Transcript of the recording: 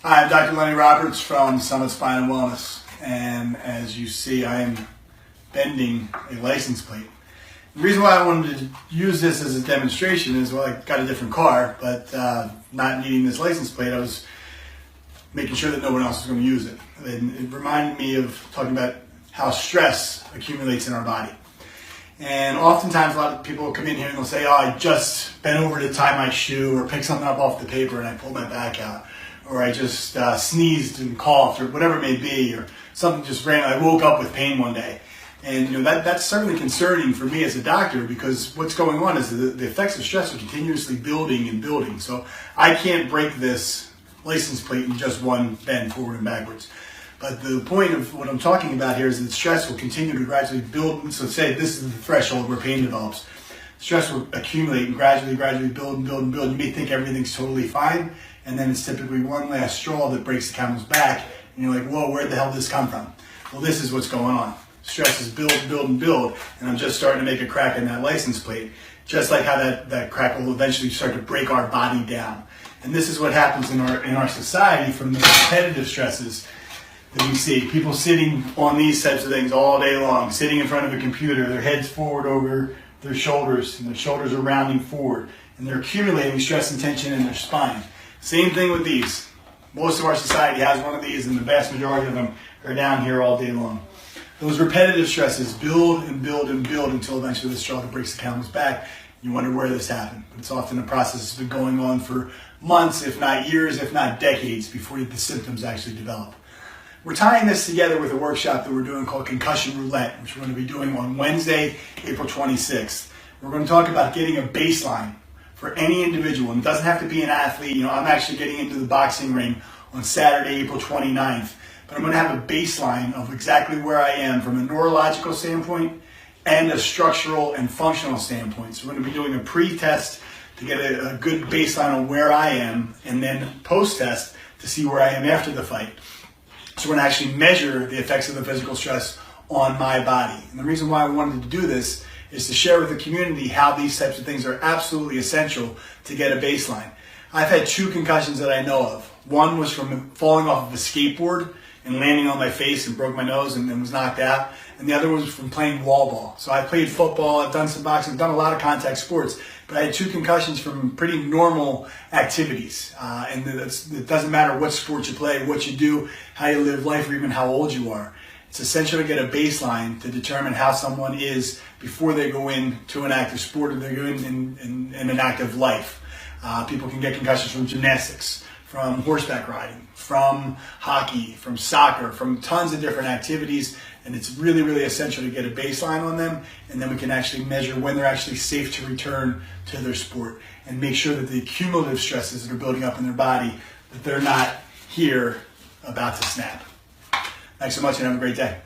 Hi, I'm Dr. Lenny Roberts from Summit Spine and Wellness, and as you see, I am bending a license plate. The reason why I wanted to use this as a demonstration is, well, I got a different car, but not needing this license plate, I was making sure that no one else was going to use it. And it reminded me of talking about how stress accumulates in our body. And oftentimes a lot of people will come in here and they'll say, oh, I just bent over to tie my shoe or pick something up off the paper and I pulled my back out. Or I just sneezed and coughed, or whatever it may be, or something just ran. I woke up with pain one day. And that's certainly concerning for me as a doctor, because what's going on is the effects of stress are continuously building and building. So I can't break this license plate in just one bend forward and backwards. But the point of what I'm talking about here is that stress will continue to gradually build. So say this is the threshold where pain develops. Stress will accumulate and gradually build and build and build. You may think everything's totally fine, and then it's typically one last straw that breaks the camel's back, and you're like, whoa, where the hell did this come from? Well, this is what's going on. Stress is build, and I'm just starting to make a crack in that license plate, just like how that crack will eventually start to break our body down. And this is what happens in our society from the repetitive stresses that we see. People sitting on these types of things all day long, sitting in front of a computer, their heads forward over their shoulders, and their shoulders are rounding forward, and they're accumulating stress and tension in their spine. Same thing with these. Most of our society has one of these, and the vast majority of them are down here all day long. Those repetitive stresses build and build until eventually the straw that breaks the camel's back. You wonder where this happened. But it's often a process that's been going on for months, if not years, if not decades, before the symptoms actually develop. We're tying this together with a workshop that we're doing called Concussion Roulette, which we're going to be doing on Wednesday, April 26th. We're going to talk about getting a baseline for any individual, and it doesn't have to be an athlete. I'm actually getting into the boxing ring on Saturday, April 29th, but I'm going to have a baseline of exactly where I am from a neurological standpoint and a structural and functional standpoint. So we're going to be doing a pre-test to get a good baseline on where I am, and then post-test to see where I am after the fight. So we're going to actually measure the effects of the physical stress on my body. And the reason why I wanted to do this is to share with the community how these types of things are absolutely essential to get a baseline. I've had 2 concussions that I know of. One was from falling off of a skateboard and landing on my face and broke my nose and was knocked out. And the other was from playing wall ball. So I played football, I've done some boxing, I've done a lot of contact sports, but I had 2 concussions from pretty normal activities. And it doesn't matter what sport you play, what you do, how you live life, or even how old you are. It's essential to get a baseline to determine how someone is before they go into an active sport or they go in an active life. People can get concussions from gymnastics, from horseback riding, from hockey, from soccer, from tons of different activities, and it's really, really essential to get a baseline on them, and then we can actually measure when they're actually safe to return to their sport and make sure that the cumulative stresses that are building up in their body, that they're not here about to snap. Thanks so much and have a great day.